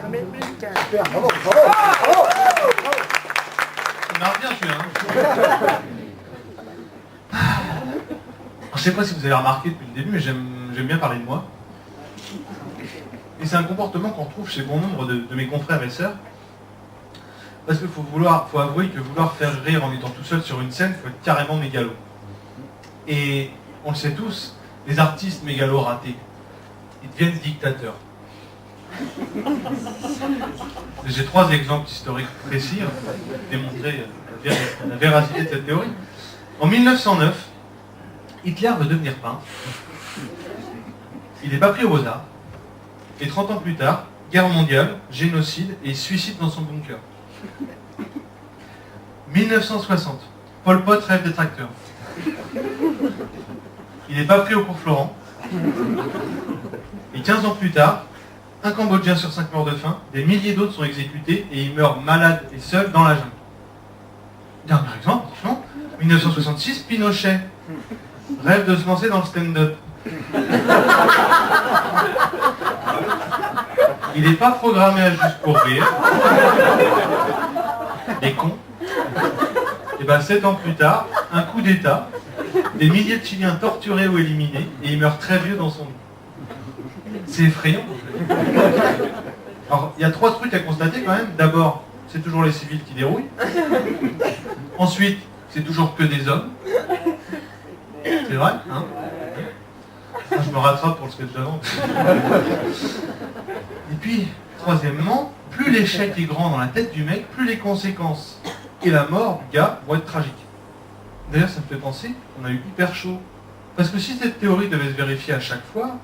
Américain. Super, bravo, bravo, bravo. Il marche bien celui-là. Je ne sais pas si vous avez remarqué depuis le début, mais j'aime bien parler de moi. Et c'est un comportement qu'on retrouve chez bon nombre de mes confrères et sœurs. Parce qu'il faut avouer que vouloir faire rire en étant tout seul sur une scène, il faut être carrément mégalo. Et on le sait tous, les artistes mégalos ratés, ils deviennent dictateurs. J'ai 3 exemples historiques précis pour démontrer la véracité de cette théorie. En 1909, Hitler veut devenir peintre. Il n'est pas pris aux Beaux-Arts. Et 30 ans plus tard, guerre mondiale, génocide et suicide dans son bunker. 1960, Pol Pot rêve d'être acteur. Il n'est pas pris au cours Florent. Et 15 ans plus tard, un Cambodgien sur 5 meurt de faim, des milliers d'autres sont exécutés et il meurt malade et seul dans la jungle. Dernier exemple, franchement, 1966, Pinochet rêve de se lancer dans le stand-up. Il n'est pas programmé à juste pour rire. Les cons. Et bien 7 ans plus tard, un coup d'État, des milliers de Chiliens torturés ou éliminés, et il meurt très vieux dans son lit. C'est effrayant. Alors, il y a 3 trucs à constater quand même. D'abord, c'est toujours les civils qui dérouillent. Ensuite, c'est toujours que des hommes. C'est vrai, hein? Je me rattrape pour le sketch d'avant. Et puis, troisièmement, plus l'échec est grand dans la tête du mec, plus les conséquences et la mort du gars vont être tragiques. D'ailleurs, ça me fait penser qu'on a eu hyper chaud. Parce que si cette théorie devait se vérifier à chaque fois,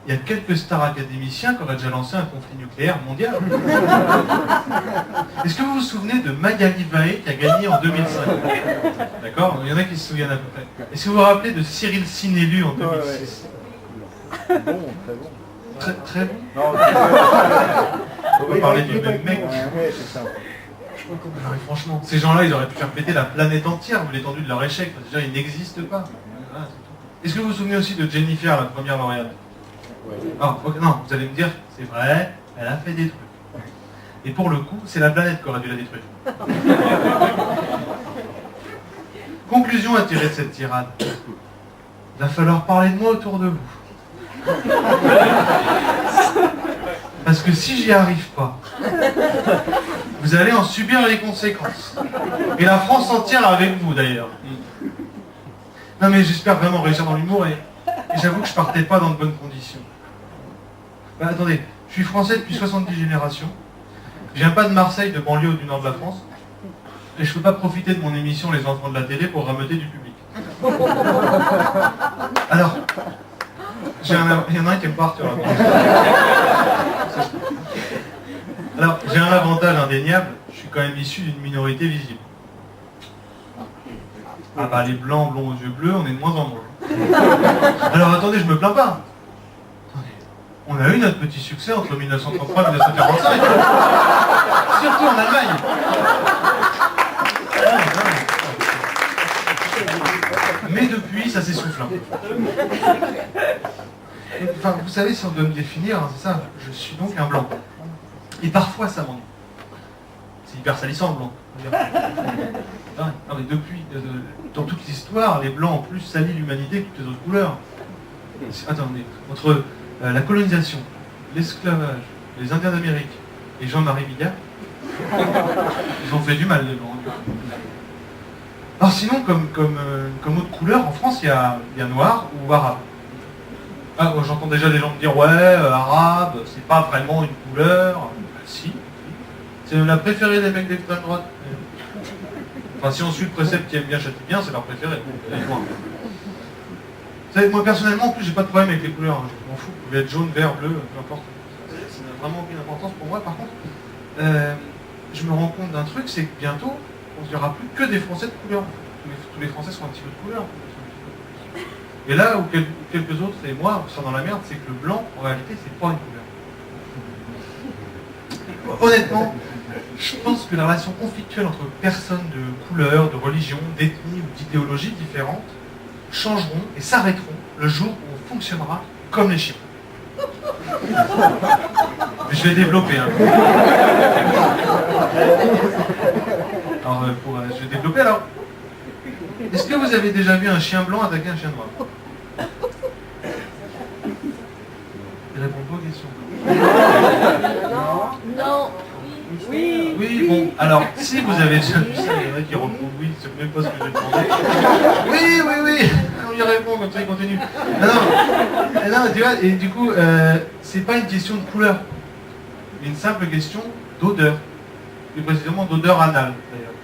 il y a quelques stars académiciens qui auraient déjà lancé un conflit nucléaire mondial. Est-ce que vous vous souvenez de Magali Vaé qui a gagné en 2005? D'accord? Il y en a qui se souviennent à peu près. Est-ce que vous vous rappelez de Cyril Sinélu en 2006? Bon, très bon. Très, très bon. Non, On va parler du même mec. Ouais, c'est ça. Non, mais franchement, ces gens-là, ils auraient pu faire péter la planète entière vu l'étendue de leur échec. Déjà, ils n'existent pas. Voilà, c'est tout. Est-ce que vous vous souvenez aussi de Jennifer, la première lauréate? Ah, okay, non, vous allez me dire, c'est vrai, elle a fait des trucs. Et pour le coup, c'est la planète qui aurait dû la détruire. Conclusion à tirer de cette tirade. Il va falloir parler de moi autour de vous. Parce que si j'y arrive pas, vous allez en subir les conséquences. Et la France entière avec vous d'ailleurs. Non mais j'espère vraiment réussir dans l'humour et j'avoue que je partais pas dans de bonnes conditions. Bah, attendez, je suis français depuis 70 générations. Je viens pas de Marseille, de banlieue ou du nord de la France. Et je peux pas profiter de mon émission Les Enfants de la télé pour rameuter du public. Alors, il y en a un qui aime pas Arthur. Alors, j'ai un avantage indéniable, je suis quand même issu d'une minorité visible. Ah bah les blancs, blonds aux yeux bleus, on est de moins en moins. Alors attendez, je me plains pas. Attendez, on a eu notre petit succès entre 1933 et 1945. Surtout en Allemagne. Mais depuis, ça s'essouffle un peu. Enfin, vous savez, si on doit me définir, hein, c'est ça, je suis donc un blanc. Et parfois, ça m'ennuie. C'est hyper salissant, blanc. Non, mais depuis, dans toute l'histoire, les blancs ont plus sali l'humanité que toutes les autres couleurs. Attendez, entre la colonisation, l'esclavage, les Indiens d'Amérique et Jean-Marie Bigard, ils ont fait du mal, les blancs. Alors sinon, comme autre couleur, en France, il y a noir ou arabe. Ah, j'entends déjà des gens me dire, ouais, arabe, c'est pas vraiment une couleur. Si. C'est la préférée des mecs d'extrême droite. Enfin, si on suit le précepte qui aime bien châtie bien, c'est leur préféré. Vous savez, moi personnellement, en plus, j'ai pas de problème avec les couleurs. Hein. Je m'en fous. Vous pouvez être jaune, vert, bleu, peu importe. Ça n'a vraiment aucune importance pour moi. Par contre, je me rends compte d'un truc, c'est que bientôt, on ne dira plus que des Français de couleur. Tous les Français sont un petit peu de couleur. Et là où quelques autres, et moi, sont dans la merde, c'est que le blanc, en réalité, c'est pas une couleur. Honnêtement, je pense que la relation conflictuelle entre personnes de couleur, de religion, d'ethnie ou d'idéologie différentes changeront et s'arrêteront le jour où on fonctionnera comme les chiens. Mais je vais développer. Hein. Alors, je vais développer. Alors, est-ce que vous avez déjà vu un chien blanc attaquer un chien noir? Il répond pas aux questions. Non. Oui. Oui, bon, alors, si vous avez déjà vu ça, il y en a qui répondent oui, c'est même pas ce que j'ai demandé. Oui, on y répond, comme ça il continue. Non, tu vois, et du coup, c'est pas une question de couleur, mais une simple question d'odeur. Plus précisément d'odeur anale, d'ailleurs.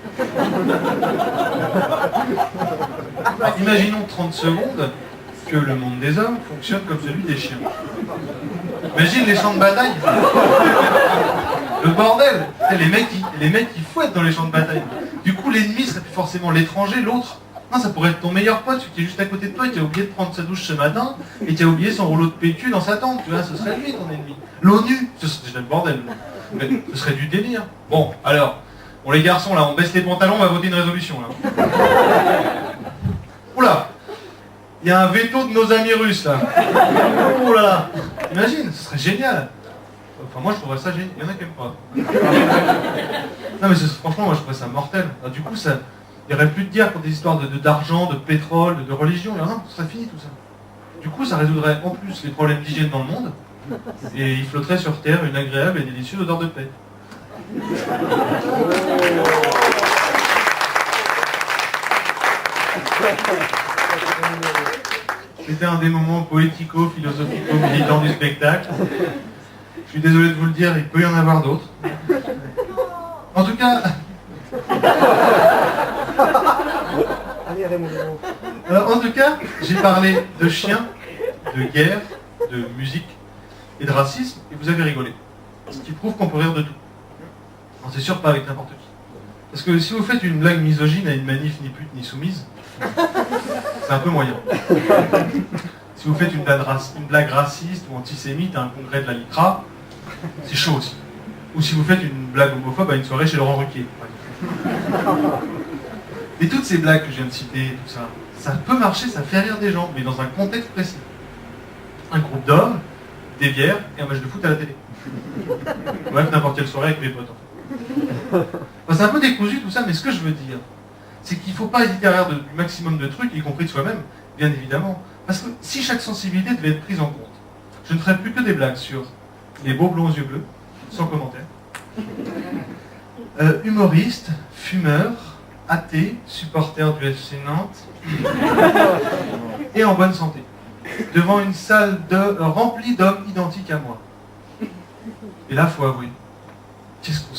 Alors, imaginons 30 secondes que le monde des hommes fonctionne comme celui des chiens. Imagine les champs de bataille. Le bordel. Les mecs qui fouettent dans les champs de bataille. Du coup, l'ennemi serait plus forcément l'étranger, l'autre. Non, ça pourrait être ton meilleur pote, celui qui est juste à côté de toi et qui a oublié de prendre sa douche ce matin et qui a oublié son rouleau de PQ dans sa tente. Tu vois, ce serait lui ton ennemi. L'ONU, ce serait déjà le bordel. Mais ce serait du délire. Bon, alors, bon les garçons, là, on baisse les pantalons, on va voter une résolution, là. Oula, il y a un veto de nos amis russes, là. Oh là là. Imagine, ce serait génial. Enfin, moi, je trouverais ça génial. Il y en a qui n'aiment pas. Non, mais franchement, moi, je trouverais ça mortel. Alors, du coup, il n'y aurait plus de guerre pour des histoires d'argent, de pétrole, de religion. Non, ce serait fini, tout ça. Du coup, ça résoudrait en plus les problèmes d'hygiène dans le monde. Et il flotterait sur Terre une agréable et délicieuse odeur de paix. C'était un des moments poético-philosophico-militants du spectacle. Je suis désolé de vous le dire, il peut y en avoir d'autres. En tout cas... En tout cas, j'ai parlé de chiens, de guerre, de musique et de racisme, et vous avez rigolé. Ce qui prouve qu'on peut rire de tout. Non, c'est sûr, pas avec n'importe qui. Parce que si vous faites une blague misogyne à une manif ni pute ni soumise, c'est un peu moyen. Si vous faites une blague raciste ou antisémite à un congrès de la LICRA, c'est chaud aussi. Ou si vous faites une blague homophobe à une soirée chez Laurent Ruquier. Et toutes ces blagues que je viens de citer, tout ça, ça peut marcher, ça fait rire des gens, mais dans un contexte précis. Un groupe d'hommes, des bières et un match de foot à la télé. Bref, n'importe quelle soirée avec mes potes. En fait. Enfin, c'est un peu décousu tout ça, mais ce que je veux dire, c'est qu'il ne faut pas hésiter à rire du maximum de trucs, y compris de soi-même, bien évidemment. Parce que si chaque sensibilité devait être prise en compte, je ne ferais plus que des blagues sur les beaux blonds aux yeux bleus, sans commentaire, humoriste, fumeur, athée, supporter du FC Nantes, et en bonne santé, devant une salle remplie d'hommes identiques à moi. Et là, faut avouer, qu'est-ce qu'on